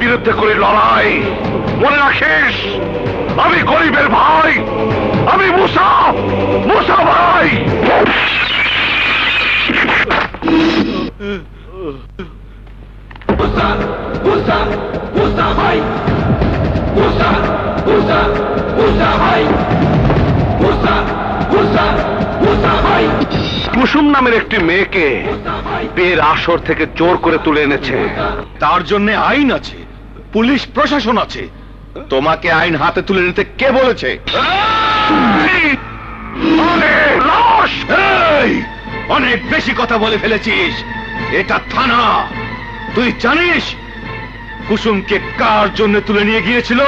বিরুদ্ধে করে লড়াই, মনে রাখিস আমি গরিবের ভাই, আমি মুসা, মুসা ভাই। মুসা, মুসা, মুসা ভাই, মুসা, মুসা, মুসা ভাই, মুসা, মুসা, মুসা ভাই। কুসুম নামের একটি মেয়েকে বিয়ের আসর থেকে জোর করে তুলে এনেছে। তার জন্য আইন আছে, পুলিশ প্রশাসন আছে। তোমাকে আইন হাতে তুলে নিতে কে বলেছে? অনেক বেশি কথা বলে ফেলেছিস। এটা থানা। তুই জানিস কুসুমকে কার জন্য তুলে নিয়ে গিয়েছিল?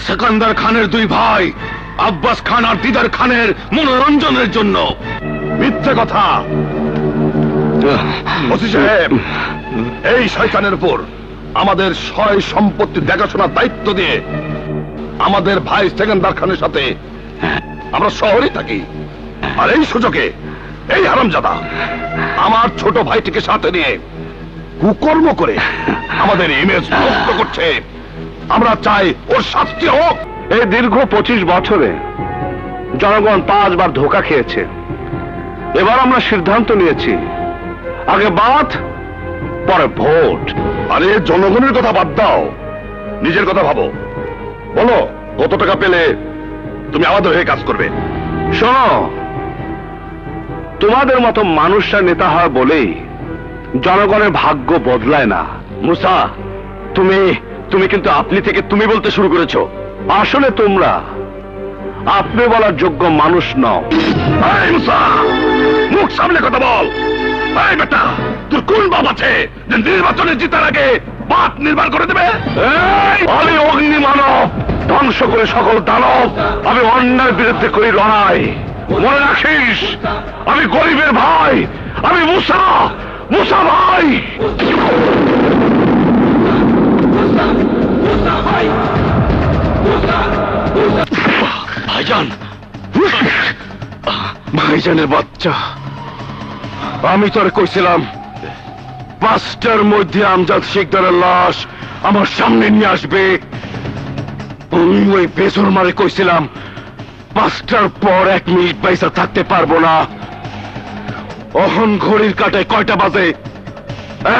সেকান্দার খানের দুই ভাই আব্বাস খান আর দিদার খানের মনোরঞ্জনের জন্য। মিথ্যে কথা। ওসি সাহেব, এই শয়তানের উপর আমাদের সয় সম্পত্তি দেখাশোনার দায়িত্ব দিয়ে আমাদের ভাই সেকেন্দার খানের সাথে আমরা শহরে থাকি, আর এই সুযোগে এই হারামজাদা আমার ছোট ভাইটিকে সাথে নিয়ে কুকর্ম করে আমাদের ইমেজ নষ্ট করছে। আমরা চাই ওর শাস্তি হোক। এই দীর্ঘ 25 বছরে জনগণ 5 বার ধোঁকা খেয়েছে। এবার আমরা সিদ্ধান্ত নিয়েছি, আগে বাদ পরে ভোট। আরে জনগণের কথা বাদ দাও, নিজের কথা ভাবো। বলো কত টাকা পেলে তুমি আমাদের হয়ে কাজ করবে? শোনো, তোমাদের মতো মানুষরা নেতা হয় বলেই জনগণের ভাগ্য বদলায় না। মুসা, তুমি কিন্তু আপনি থেকে তুমি বলতে শুরু করেছো। আসলে তোমরা আপনি বলার যোগ্য মানুষ নও। মুসা, মুখ সামনে কথা বল। এই বেটা, তোর কোন বাপ আছে যে নির্বাচনে জিতার আগে বাপ নির্মাণ করে দেবে? আমি অগ্নি মানব, ধ্বংস করে সকল দানব। আমি অন্যায়ের বিরুদ্ধে করি লড়াই। মনে রাখিস আমি গরিবের ভাই, আমি মুসা, মুসা ভাই। ভাইজান, ভাইজানের বাচ্চা, আমি তোরে কইছিলাম 5টার মধ্যে আমজাদ শিকদারের লাশ আমার সামনে নিয়ে আসবে। আমি ওই বেসর মারে কইছিলাম 5টার পর 1 মিনিট পয়সা থাকতে পারবো না। অহন ঘড়ির কাটায় কয়টা বাজে?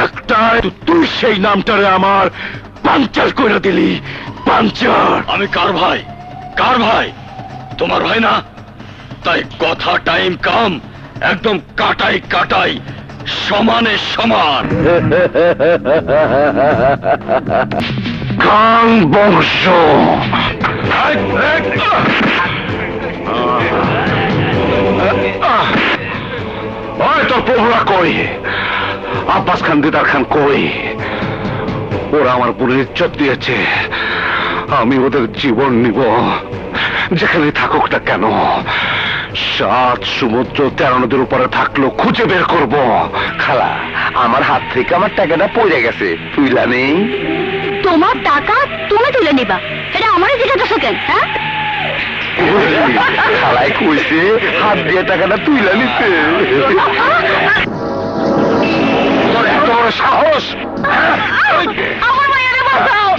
1টায়। তুই সেই নামটারে আমার পাঞ্চার কইরা দিলি। পাঞ্চার। আমি কার ভাই? কার ভাই? তোমার ভাই না? তাই কথা টাইম কাম একদম কাটাই কাটাই, সমানে সমান। খান বংশ। তোর প্রভুরা কই? আব্বাস খান, দিদার খান কই? ওরা আমার বোনের ইজ্জত দিয়েছে, আমি ওদের জীবন নিব, যেখানে থাকুক না কেন। 7 সমুদ্র 13 নদীর উপরে থাকলো খুঁজে বের করব। খালা, আমার হাত থেকে আমার টাকাটা পড়ে গেছে, তুইলা নেই? তোমার টাকা তুমি তুলে নিবা, এটা আমারই জিজ্ঞাসা কেন? হ্যাঁ, খালাই কইছে হাত দিয়ে টাকাটা তুইলা নিতে। তোর এত বড় সাহস! আমার মায়েরে বাঁচাও!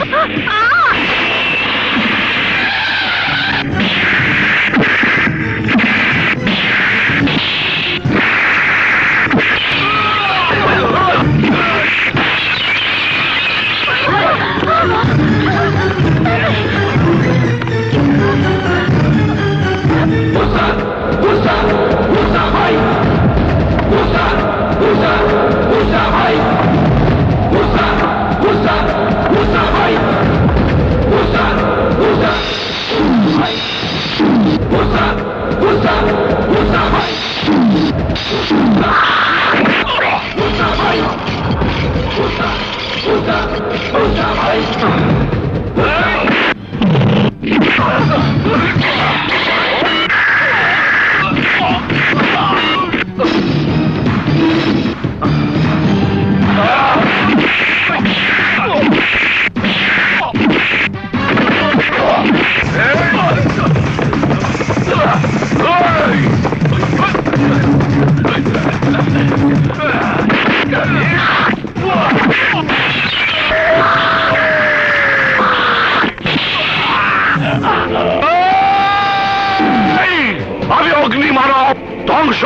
Musa,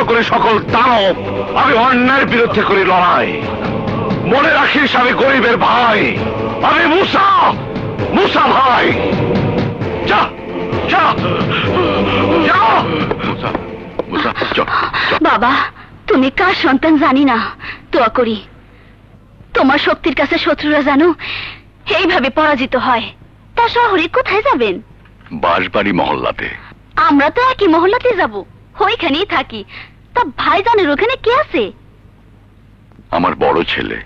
করি সকল দানব, আমি অন্যায়ের বিরুদ্ধে করি লড়াই। মনে রাখিস আমি গরিবের ভাই, আমি মুসা, মুসা ভাই। যা যা যা। বাবা, তুমি কার সন্তান জানি না, দোয়া করি তোমার শক্তির কাছে শত্রুরা জানো এইভাবে পরাজিত হয়। তা শহরে কোথায় যাবেন? বাঁশবাড়ি মহল্লাতে। আমরা তো একই মহল্লাতে যাব, ওইখানেই থাকি। তা ভাইজানের ওখানে কে আছে? আমার বড় ছেলে।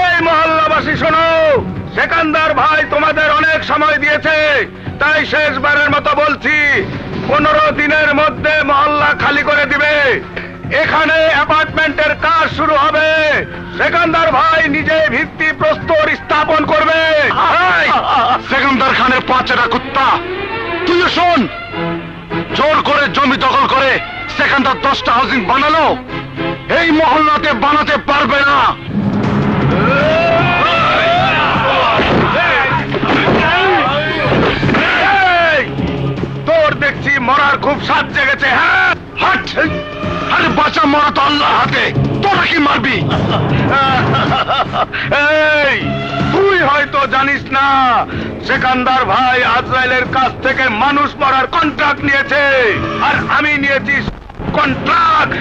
এই মহল্লাবাসী শোনো, সেকান্দার ভাই তোমাদের অনেক সময় দিয়েছে, তাই শেষবারের মতো বলছি 15 দিনের মধ্যে মহল্লা খালি করে দিবে। এখানে অ্যাপার্টমেন্টের কাজ শুরু হবে। সেকান্দার ভাই নিজে ভিত্তি প্রস্তর স্থাপন করবে। সেকান্দার খানের পাঁচেরা কুত্তা, তুইও শোন, জোর করে জমি দখল করে সেকান্দার 10টা হাউজিং বানালো, এই মহল্লাতে বানাতে পারবে না। তোর দেখছি মরার খুব স্বাদ জেগেছে। হ্যাঁ, হাট। আরে বাঁচা মরা তো আল্লাহর হাতে, তোরা কি মারবি? এই তুই হয়তো জানিস না, সেকান্দার ভাই আজরাইলের কাছ থেকে মানুষ মারার কন্ট্রাক্ট নিয়েছে, আর আমি নিয়েছি কন্ট্রাক্ট।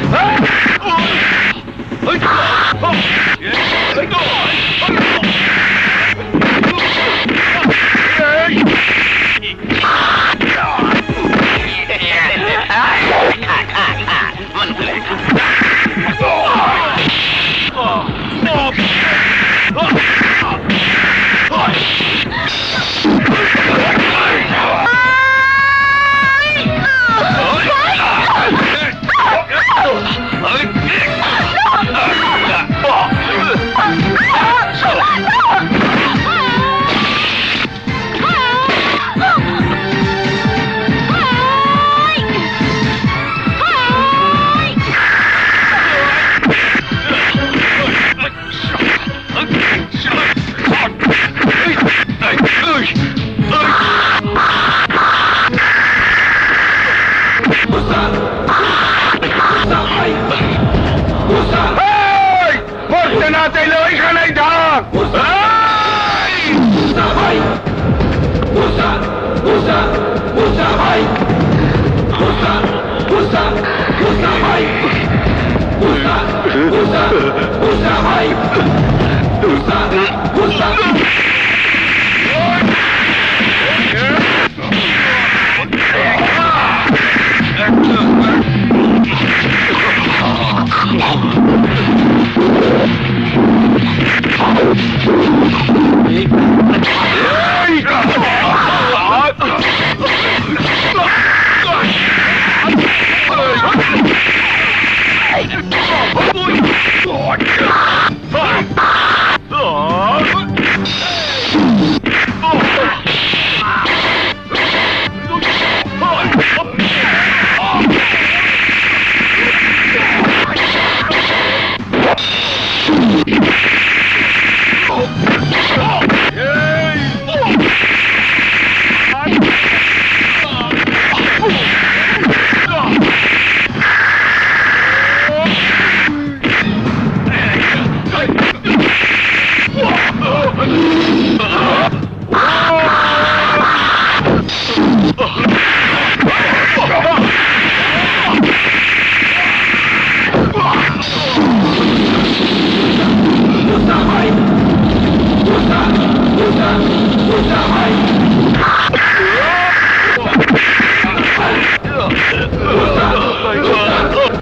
মরতে না চাইলে ওইখানেই থাক।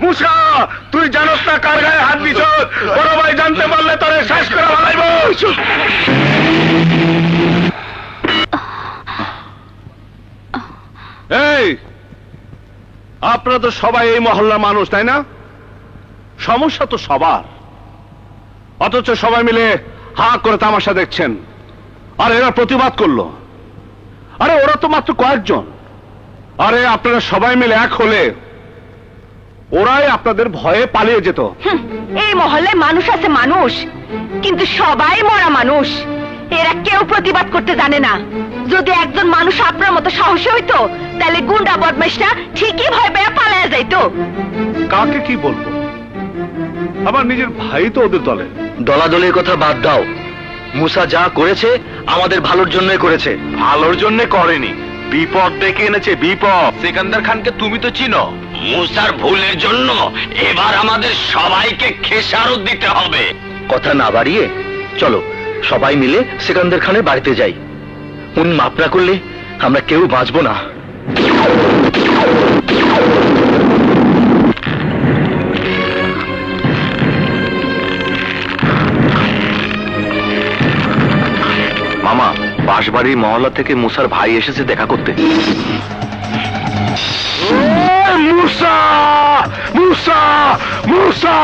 মুসা, তুই জানোস না কার গায়ে হাত দিছ? বড় ভাই জানতে পারলে তোরে শেষ করে ফেলাইব। এই, আপনারা তো সবাই এই মহল্লার মানুষ, তাই না? সমস্যা তো সবার, অথচ সবাই মিলে হা করে তামাশা দেখছেন। আর এরা প্রতিবাদ করলো। আরে ওরা তো মাত্র কয়েকজন। আরে আপনারা সবাই মিলে এক হলে ওরাই আপনাদের ভয়ে পালিয়ে যেত। এই মহল্লায় মানুষ আছে, মানুষ, কিন্তু সবাই মরা মানুষ। এরা কেউ প্রতিবাদ করতে জানে না। যদি একজন মানুষ আপনার মতো সাহসী হইতো তাহলে গুন্ডা বদমাইশরা ঠিকই ভয় পেয়ে পালায়া যাইতো। কাকে কি বলবো? আমার নিজের ভাই তো ওদের দলে। দলাদলের কথা বাদ দাও, মুসা যা করেছে আমাদের ভালোর জন্যই করেছে। ভালোর জন্য করেনি, বিপদ ডেকে এনেছে বিপদ। সেকান্দার খানকে তুমি তো চিনো। মুসার ভুলের জন্য এবার আমাদের সবাইকে খেসারত দিতে হবে। কথা না বাড়িয়ে চলো সবাই মিলে সিকান্দার খানের বাড়িতে যাই। উনি মাপ না করলে আমরা কেউ বাঁচবো না। মামা, বাঁশবাড়ির মহল্লা থেকে মুসার ভাই এসেছে দেখা করতে। মুসা, মুসা, মুসা!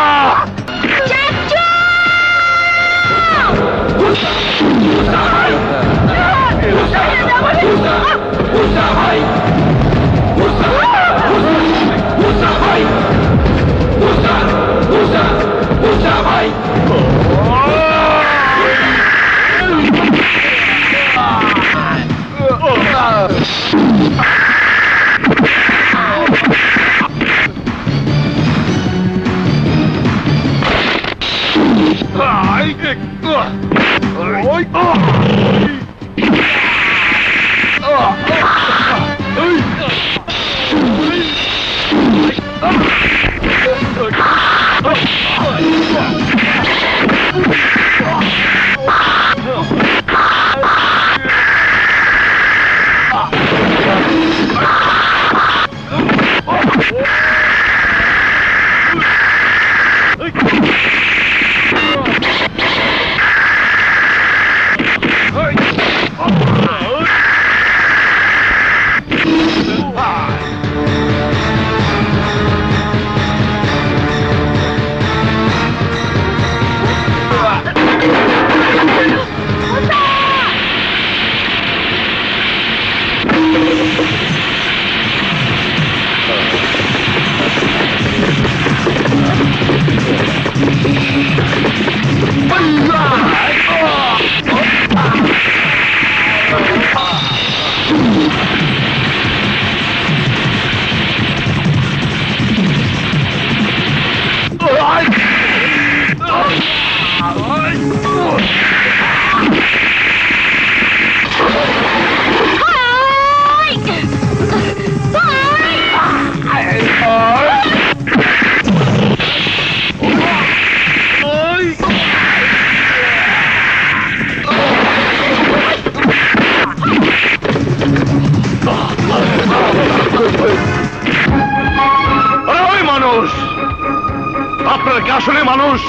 আপনারা কি আসলে মানুষ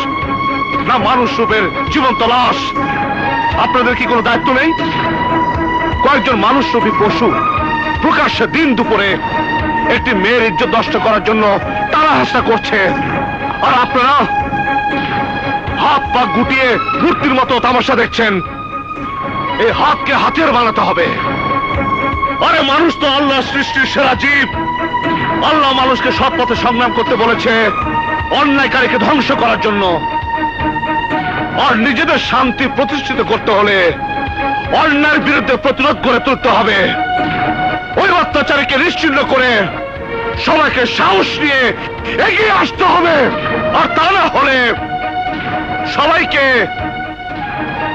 না মানুষ রূপের জীবন্ত লাশ? আপনাদের কি কোনো দায়িত্ব নেই? কয়েকজন মানুষ রূপী পশু প্রকাশ্যে দিন দুপুরে একটি মেয়ের ইজ্জত নষ্ট করার জন্য তারা হাসা করছে, আর আপনারা হাত পা গুটিয়ে মূর্তির মতো তামাশা দেখছেন। এই হাতকে হাতিয়ার বানাতে হবে। আরে মানুষ তো আল্লাহ সৃষ্টির সেরা জীব। আল্লাহ মানুষকে সৎ পথে সংগ্রাম করতে বলেছে অন্যায়কারীকে ধ্বংস করার জন্য। আর নিজেদের শান্তি প্রতিষ্ঠিত করতে হলে অন্যায়ের বিরুদ্ধে প্রতিরোধ করে তুলতে হবে। ওই অত্যাচারীকে নিশ্চিহ্ন করে সবাইকে সাহস নিয়ে এগিয়ে আসতে হবে। আর তা না হলে সবাইকে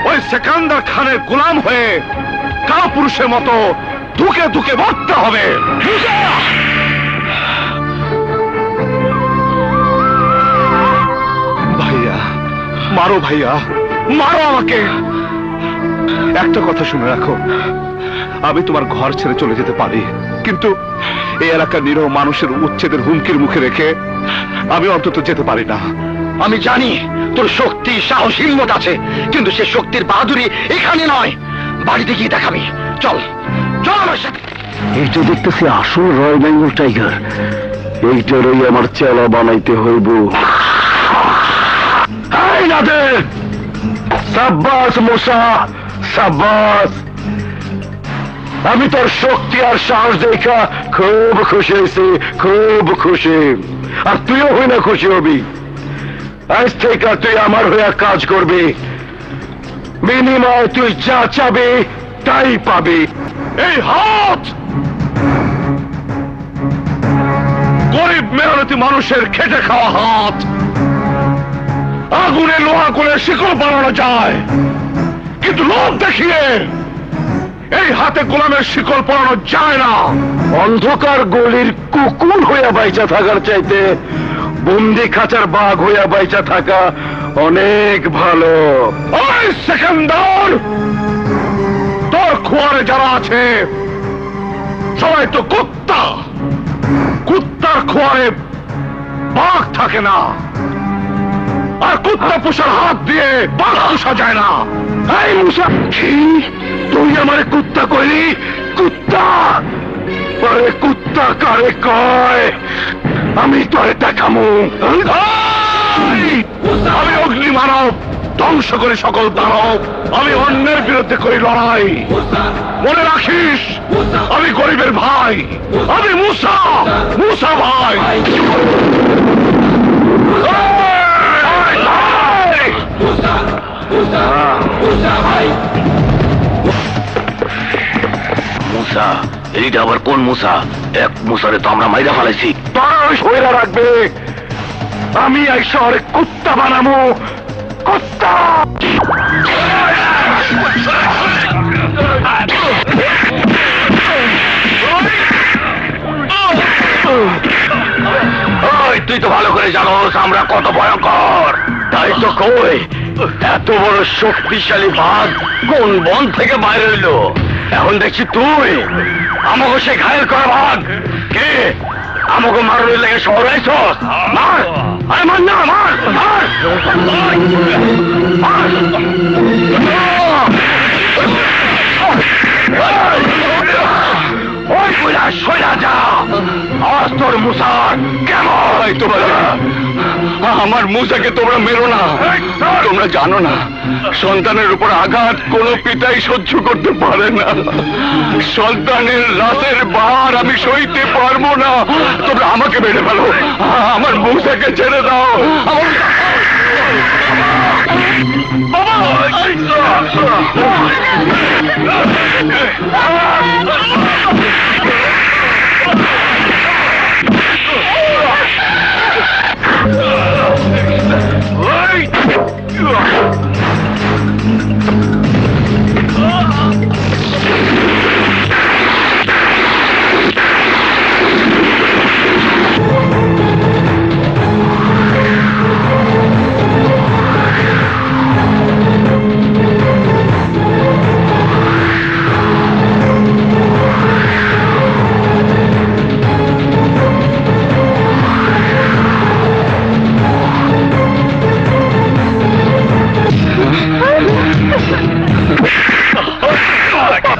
ওই সেকান্দার খানের গোলাম হয়ে কাপুরুষের মতো ধুকে ধুকে মরতে হবে। ভাইয়া মারো, ভাইয়া মারো আমাকে। একটা কথা শুনে রাখো, আমি তোমার ঘর ছেড়ে চলে যেতে পারি, কিন্তু এই এলাকার নিরহ মানুষের উচ্ছেদের হুমকির মুখে রেখে আমি অন্তত যেতে পারি না। আমি জানি তোর শক্তি সাহস হিম্মত আছে, কিন্তু সে শক্তির বাহাদুরি এখানে নয়, বাড়িতে গিয়ে দেখাবি। চল চল আমার সাথে। এই তো দেখতেছি আসল রয়্যাল বেঙ্গল টাইগার। এইটারই আমার চেলা বানাইতে হইব। এই নাদের, সাব্বাস মুসা, সাব্বাস। আমি তোর শক্তি আর সাহস দেখা খুব খুশি হয়েছি, খুব খুশি। আর তুইও হই না খুশি হবি। আজ থেকে তুই আমার হয়ে কাজ করবি। বিনিময়ে তুই যা চাবি তাই পাবি। এই হাত গরিব মেহনতি মানুষের খেটে খাওয়া হাত। আগুনে লোহা করে শিকল বানানো যায়, কিন্তু লোভ দেখিয়ে এই হাতে গোলামের শিকল পরানো যায় না। অন্ধকার গলির কুকুর হইয়া বাইচা থাকার চাইতে বন্দি খাঁচার বাঘ হইয়া বাইচা থাকা অনেক ভালো। ওই সেকেন্দার, তোর খোয়ারে যারা আছে সবাই তো কুত্তা। কুত্তার খোয়ারে বাঘ থাকে না, আর কুত্তা পোষার হাত দিয়ে বাঘ পোষা যায় না। এই মুসা, কি তুই আমার কুত্তা কইলি? কুত্তা? আরে কুত্তা কারে কয়? আমি তোরে দেখামু। আমি অগ্নি মানব, ধ্বংস করে সকল দানব। আমি অন্যের বিরুদ্ধে করি লড়াই। মনে রাখিস, আমি গরিবের ভাই। আমি মুসা, মুসা ভাই। মুসা, এইটা আবার কোন মুসা? এক মুসারে তো আমরা মাইরা ফেলাইছি। তোর শরীরে রাখবে, আমি এই শহরে কুত্তা বানাবো। কুত্তা! ওই তুই তো ভালো করে জানোস আমরা কত ভয়ঙ্কর। তাই তো কই, এত বড় শক্তিশালী বাঘ কোন বন থেকে বাইরে হইলো? এখন দেখছি তুই আমাকে সে ঘায়েল করা ভাগ কে? আমাকে মারুর লেগে শহরে আইছস? মার! আরে মার না, মার! মার! ওই কইলা সইলা যা। আজ তোর মুসার কেমন? আমার মুসাকে তোমরা মেরো না। তোমরা জানো না, সন্তানের উপর আঘাত কোনো পিতাই সহ্য করতে পারে না। সন্তানের লাশের ভার আমি সইতে পারবো না। তোমরা আমাকে মেরে ফেলো, আমার মুসাকে ছেড়ে দাও।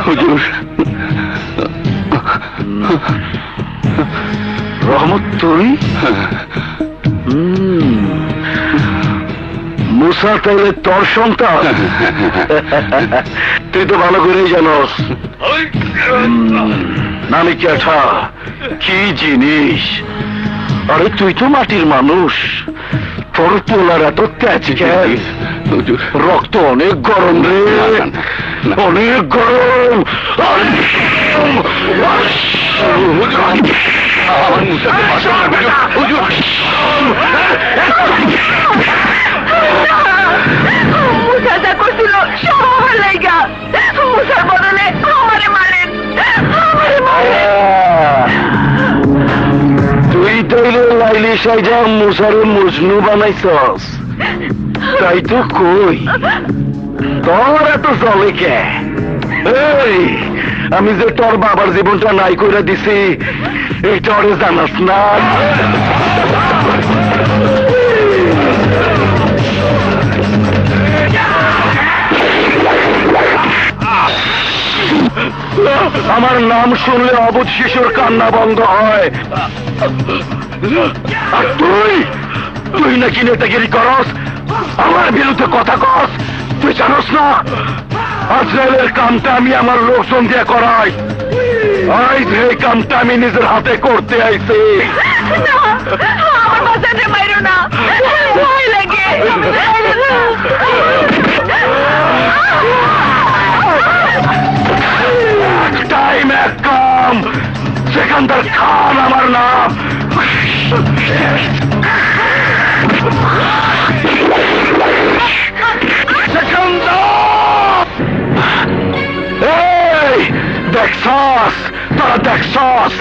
হুজুর, রহমত তুই? মুসা তাইলে তোর সন্তান? তুই তো ভালো করেই জানোস নামি ক্যাঠা কি জিনিস। আরে তুই তো মাটির মানুষ, তোর পোলার এত তেজ কেন? রক্ত অনেক গরম রে, অনেক গরম। মুসা যা করছিল সব আমার লাইগা। মুসার বদলে আমারে মারেন, আমারে মারেন। তুই তাইলে লাইলি সাইজা মুসারে মজনু বানাইছস? তাই তো কই, তোর এত চলে কে? এই, আমি যে তোর বাবার জীবনটা নাই করে দিছি এইটা ওরে জানাস না? আমার নাম শুনলে অবুধ শিশুর কান্না বন্ধ হয়। আর তুই নাকি নেতাগিরি করস, আমার বিরুদ্ধে কথা কস? তুই জানোস না আজরাইলের কামটা আমি আমার লোকজন দিয়ে করাই। আজ এই কামটা আমি নিজের হাতে করতে আইছি। আমার বাচ্চাদের মাইরো না, ভয় লাগে। সেকান্দার খান আমার নাম। এই দেখছস, তোরা দেখছস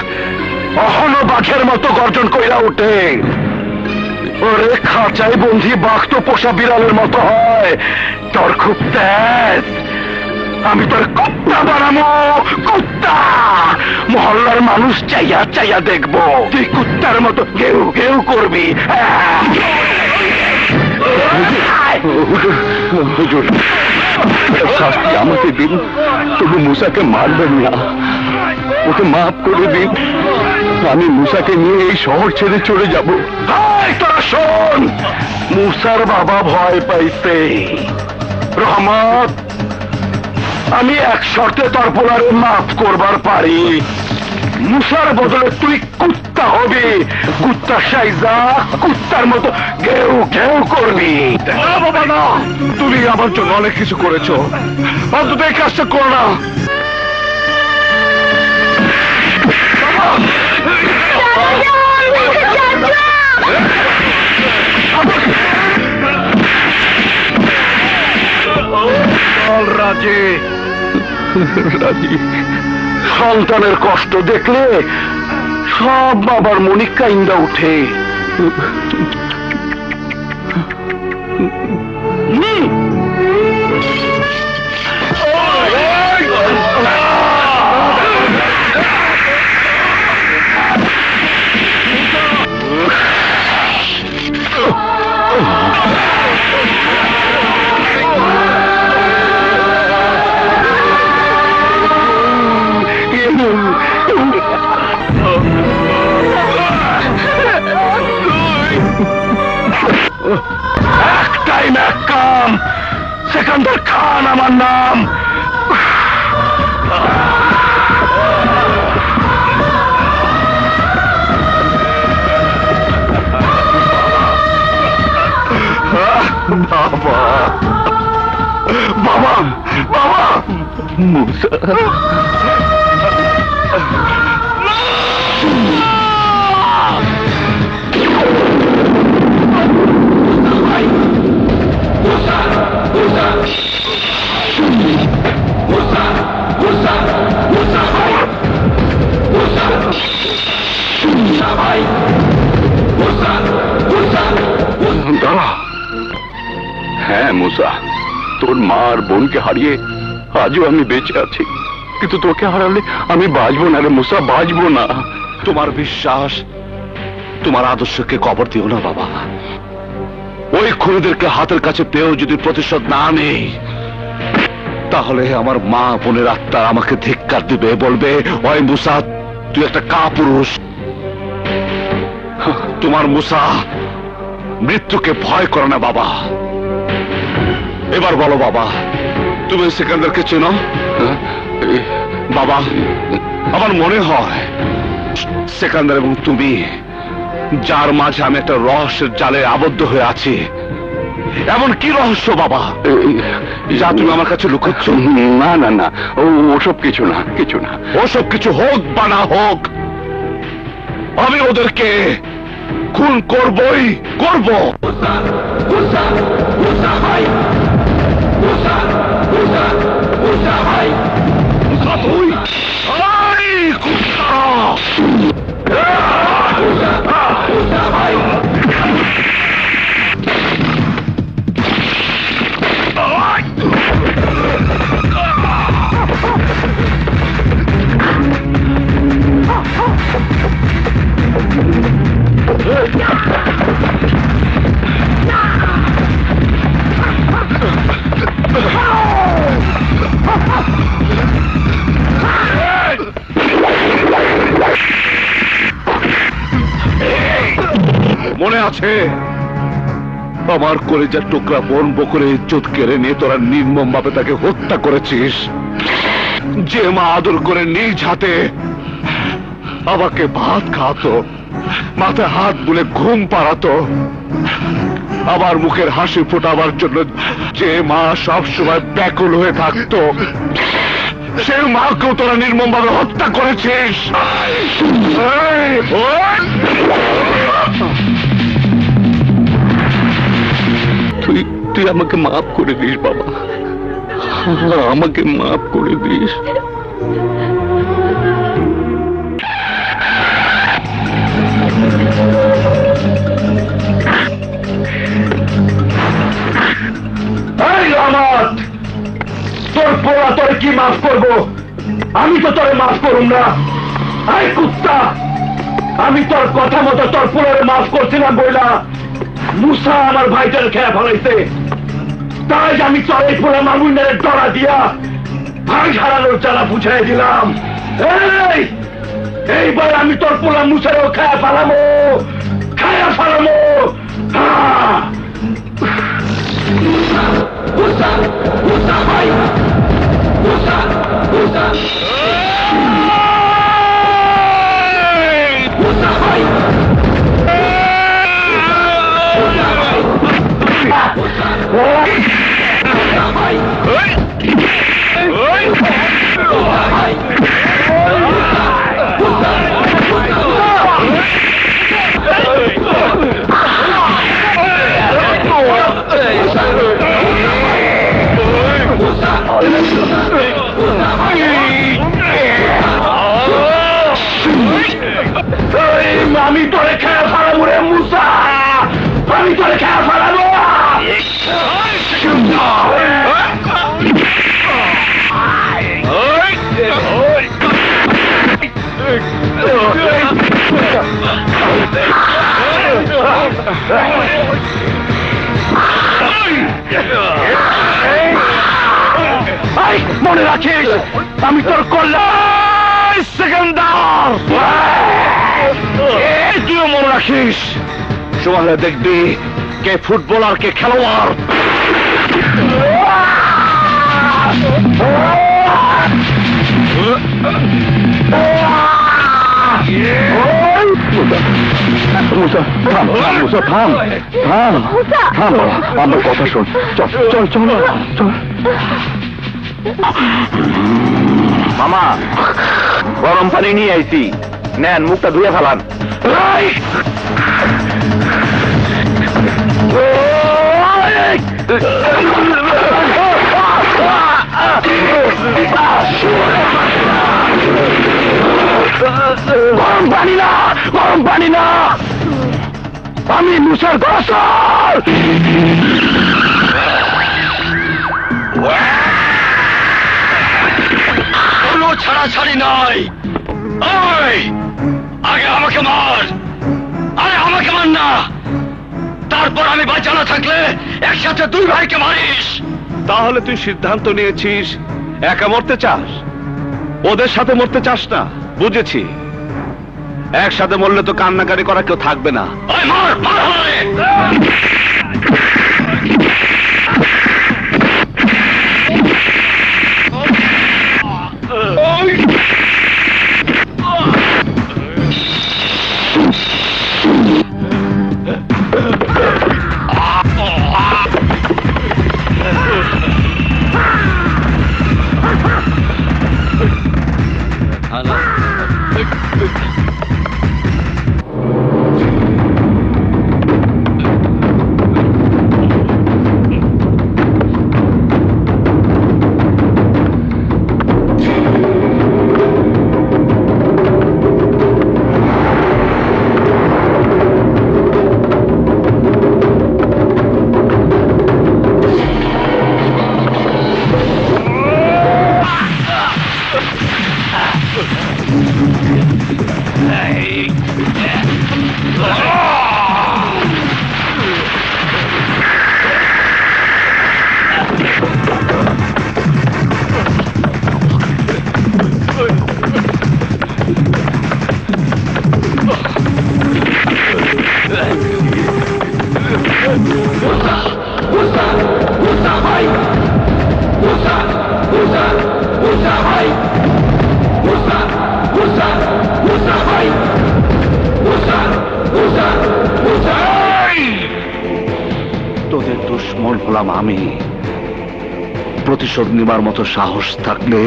অহনো বাঘের মতো গর্জন কইরা উঠে। ওরে খাঁচায় বন্ধি বাঘ তো পোষা বিড়ালের মতো হয়, তোর খুব তেজ। আমি তোর কুত্তা বানাবো, কুত্তা। মহল্লার মানুষ চাইয়া চাইয়া দেখবো তুই কুত্তার মতো ঘেউ ঘেউ করবি। হুজুর, শাস্তি আমাকে দিন, তবু মুসাকে মারবেন না, ওকে মাফ করে দিন। আমি মুসাকে নিয়ে এই শহর ছেড়ে চলে যাব। তোরা শোন, মুসার বাবা ভয় পাইছে। রহমত, আমি এক শর্তে তোর পোলারে মাফ করবার পারি। মুসার বদলে তুই কুত্তা হবি, কুত্তা সাইজা কুত্তার মতো ঘেউ ঘেউ করবি। না বাবা না, তুমি আমার জন্য অনেক কিছু করেছো, অন্তত এই কাজটা করো না। রাজি রাজি, সন্তানের কষ্ট দেখলে সব বাবার মনি কাইন্দা উঠে। একটাই এক কাম, সেকান্দার খান আমার নাম। বাবা বাবা বাবা, মুসা দাঁড়া। হ্যাঁ মুসা, তোর মা আর বোনকে হারিয়ে আজও আমি বেঁচে আছি, কিন্তু তোকে হারালে আমি বাঁচবো না রে মুসা, বাঁচবো না। তোমার বিশ্বাস, তোমার আদর্শকে কবর দিও না বাবা। ওই খুনিদেরকে হাতের কাছে পেয়েও যদি প্রতিশোধ না নেই, তাহলে আমার মা বোনের আত্মা আমাকে ধিক্কার দিবে, বলবে ওই মুসা তুই একটা কাপুরুষ। তোমার মুসা মৃত্যুকে ভয় করে না বাবা। এবার বলো বাবা, তুমি সিকান্দারকে চেনো? বাবা, আমার মনে হয় সিকান্দার এবং তুমি, যার মাঝে আমি একটা রহস্যের জালে আবদ্ধ হয়ে আছি। এমন কি রহস্য বাবা যা তুমি আমার কাছে লুকোচ্ছ? না না না, ওসব কিছু না, কিছু না। ওসব কিছু হোক বা না হোক, আমি ওদেরকে খুন করবই করব। মনে আছে আমার কলেজার টুকরা বোন বকুলে ইজ্জত কেড়ে নিয়ে তোরা নির্মম ভাবে তাকে হত্যা করেছিস? যে মা আদর করে নিজ হাতে আমাকে ভাত খাওয়াতো, মাথায় হাত বুলে ঘুম পাড়াতো, আমার মুখের হাসি ফোটাবার জন্য যে মা সব সময় ব্যাকুল হয়ে থাকতো, সে মাকেও তোরা নির্মমভাবে হত্যা করেছিস। তুই আমাকে মাফ করে দিস বাবা, আমাকে মাফ করে দিস। তোর পোলা তোরে কি মাফ করবো? আমি তো তোরে মাফ করুম না। আই কুত্তা, আমি তোর কথা মতো তোর পোলারে মাফ করছিলাম বইলা মুসা আমার ভাইটার খেয়া ফেলাইছে, তাই আমি তোর এই পোলা মামুনের ডরা দিয়া ভাই হারানোর জ্বালা বুঝাই দিলাম। এইবার আমি তোর পোলা মুসারও খায়া ফেলামো, খায়া ফেলামো। মুসা, মুসা ভাই, মুসা, মুসা, মুসা ভাই, মুসা ভাই, মুসা ভাই, আমি তোরে খেয়ে ফেলাবো রে মুসা, আমি তোরে খেয়ে ফেলাবো। মনে রাখিস, আমি তোর কল্যাণ সেকেন্দার। তুইও মনে রাখিস, সময় দেখবি কে ফুটবলার কে খেলোয়াড়। আমার কথা শোন, চল চল চল চল। মামা, গরম পানি নিয়ে আইছি, নেন মুখটা ধুয়ে ফেলান। গরম পানি না, গরম পানি না, আমি মুসার গোসল। কোনো ছাড়াছাড়ি নাই। আগে আমাকে মার, আরে আমাকে মার না, তারপর আমি বাঁচানো থাকলে একসাথে দুই ভাইকে মারিস। তাহলে তুই সিদ্ধান্ত নিয়েছিস একা মরতে চাস, ওদের সাথে মরতে চাস না। বুঝেছি, একসাথে মরলে তো কান্নাকারি করা কেউ থাকবে না। মার মার আমারে। তোদের দুশ্মন হলাম আমি, প্রতিশোধ নেবার মতো সাহস থাকলে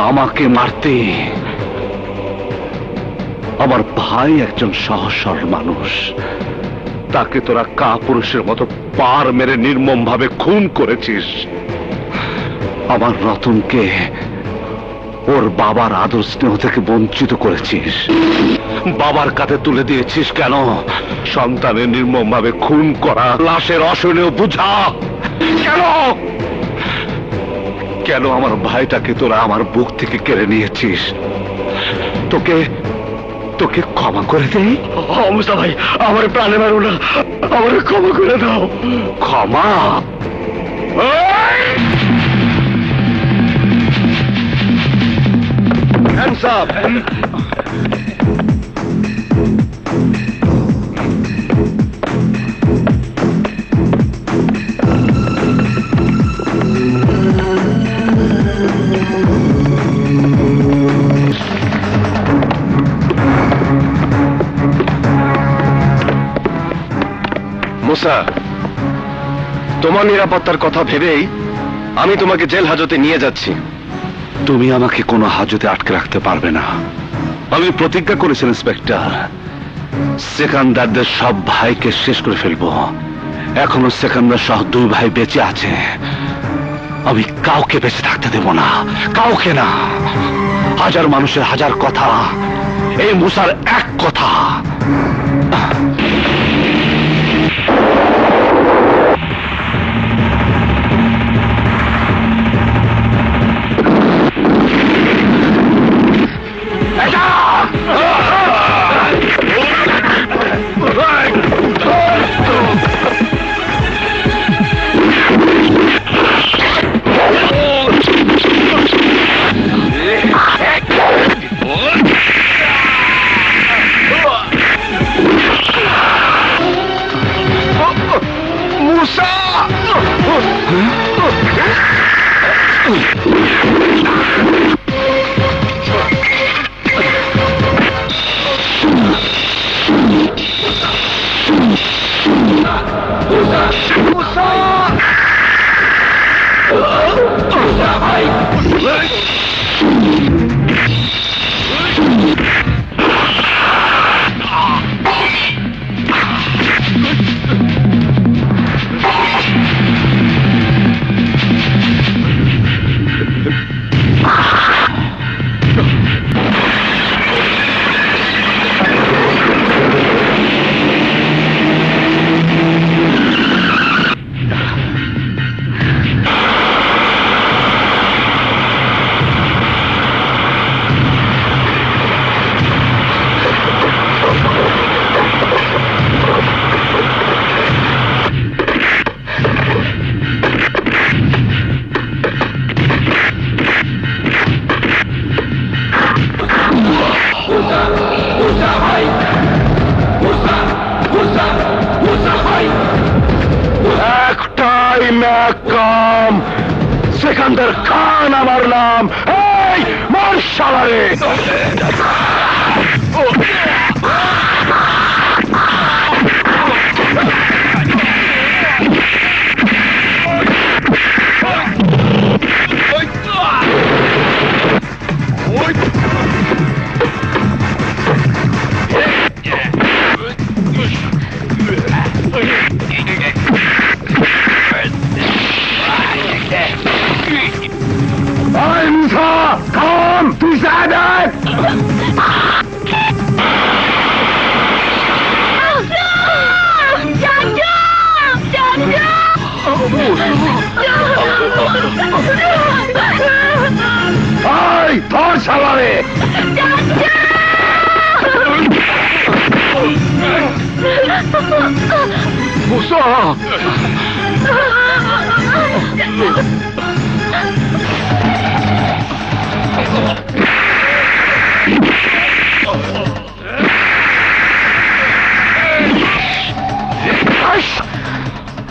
আমাকে মারতে। আমার ভাই একজন সহজ সরল মানুষ, তাকে তোরা কাপুরুষের মতো পার মেরে নির্মম ভাবে খুন করেছিস। আমার রতনকে ওর বাবার আদর স্নেহ থেকে বঞ্চিত করেছিস। বাবার কাঁধে তুলে দিয়েছিস কেন? সন্তানের নির্মম ভাবে খুন করা লাশের অসহনীয় বুঝা কেন? কেন আমার ভাইটাকে তোরা আমার বুক থেকে কেড়ে নিয়েছিস? তোকে তোকে ক্ষমা করে দেই? মুস্তা ভাই, আমার প্রাণে মারো না, আমার ক্ষমা করে দাও। ক্ষমা? Hands up! মুসা, তোমার নিরাপত্তার কথা ভেবেই আমি তোমাকে জেল হাজতে নিয়ে যাচ্ছি। তুমি আমাকে কোনো হাজতে আটকে রাখতে পারবে না। আমি প্রতিজ্ঞা করেছি ইন্সপেক্টর, সেকান্দারদের সব ভাইকে শেষ করে ফেলবো। এখনো সেকান্দার সহ 2 ভাই বেঁচে আছে। আমি কাউকে বেঁচে থাকতে দেব না, কাউকে না। হাজার মানুষের হাজার কথা, এই মুসার এক কথা। একটাই ম্যাকাম, সেকান্দার খান আমার নাম। এই মার শালারে! Musa, komm, du Sadat! Ay, ধর শালারে! মুসা!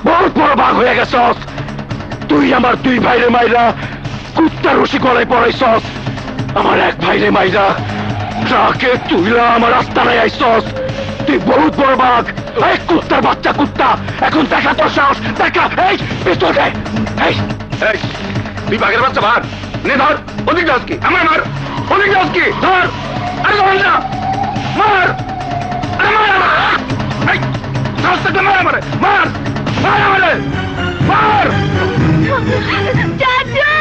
বহুত বড় বাঘ হয়ে গেছস তুই। আমার 2 ভাইরে মাইরা কুত্তা রশি গলায় পড়াইছস। আমার 1 ভাইরে মাইরা ট্রাকে তুইলা আমার রাস্তায় আইছস। তুই বহুত বড় বাঘ। এই কুত্তার বাচ্চা কুত্তা, এখন দেখা তোর সাহস, দেখা। এই পিস্তল দে। এই তুই বাঘের বাচ্চা মার, নে ধর। ওদিক যাস কি? আমার মার। ওদিক যাস কি? ধর। আরে ধর না, মার। আরে মার আমার। এই, সাহস থাকলে মার আমারে, মার। মার আমারে, মার। চাচা!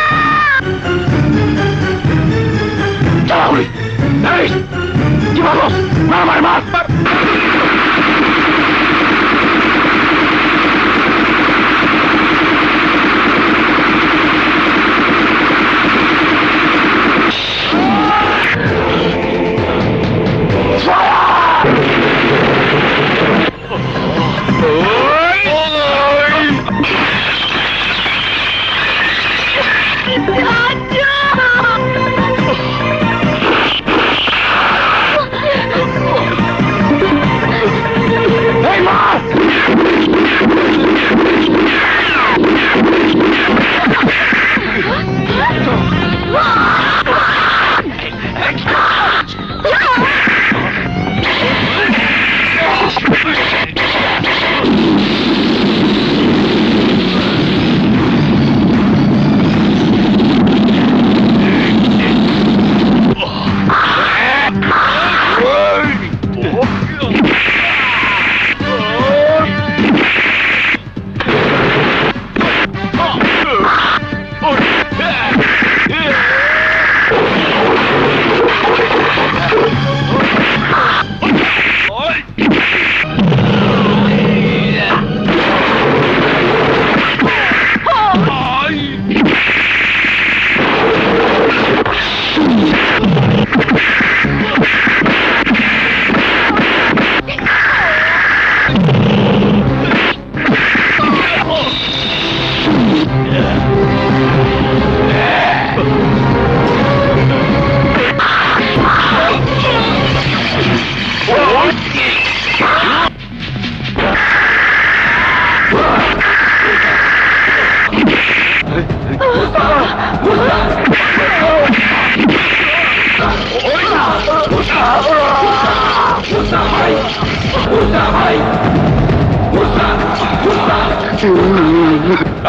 চালাগুলি। এই, কি বলো? মার মার মার।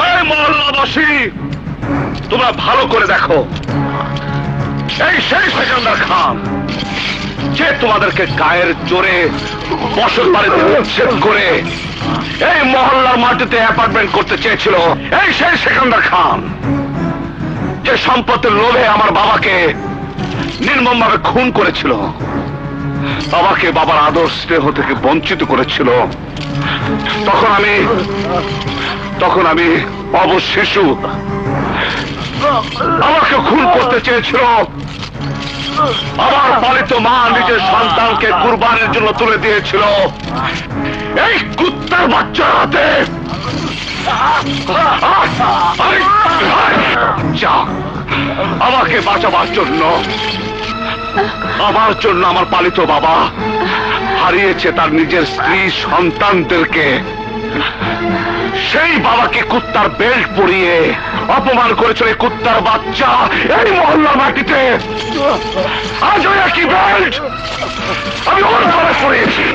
এই মহল্লাবাসী, তোমরা ভালো করে দেখো, এই সেই সেকেন্দার খান যে তোমাদেরকে গায়ের জোরে বসত বাড়িতে উচ্ছেদ করে এই মহল্লার মাটিতে অ্যাপার্টমেন্ট করতে চেয়েছিল। এই সেই সেকেন্দার খান যে সম্পত্তির লোভে আমার বাবাকে নির্মমভাবে খুন করেছিল, বাবাকে বাবার আদর স্নেহ থেকে বঞ্চিত করেছিল। তখন আমি অবশ শিশু, আমাকে খুন করতে চেয়েছিল। আমার পালিত মা নিজের সন্তানকে কুরবানের জন্য তুলে দিয়েছিল এই কুত্তার বাচ্চার হাতে। আমাকে বাঁচাবার জন্য, আমার জন্য আমার পালিত বাবা হারিয়েছে তার নিজের স্ত্রী সন্তানদেরকে। সেই বাবাকে কুত্তার বেল্ট পরিয়ে অপমান করেছিল এই কুত্তার বাচ্চা এই মহল্লা মাটিতে। আজ ওই একই বেল্ট আমি ওর ঘরে পড়িয়েছি।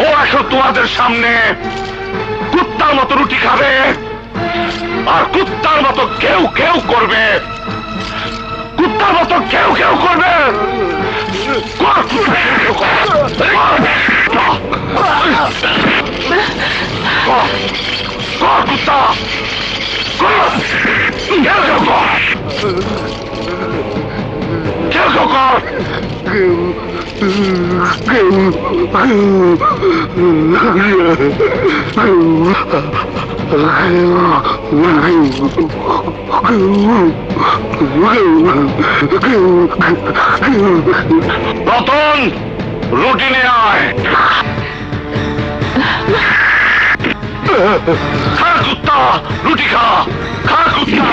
ও এখন তোমাদের সামনে কুত্তার মতো রুটি খাবে আর কুত্তার মতো কেউ কেউ করবে, কুত্তার মতো কেউ কেউ করবে। কুত্তা কেউ কেউ কর, কেউ কেউ কর। রতন, রুটি নিয়ে আয়। খা কুত্তা, রুটি খা, খা কুত্তা।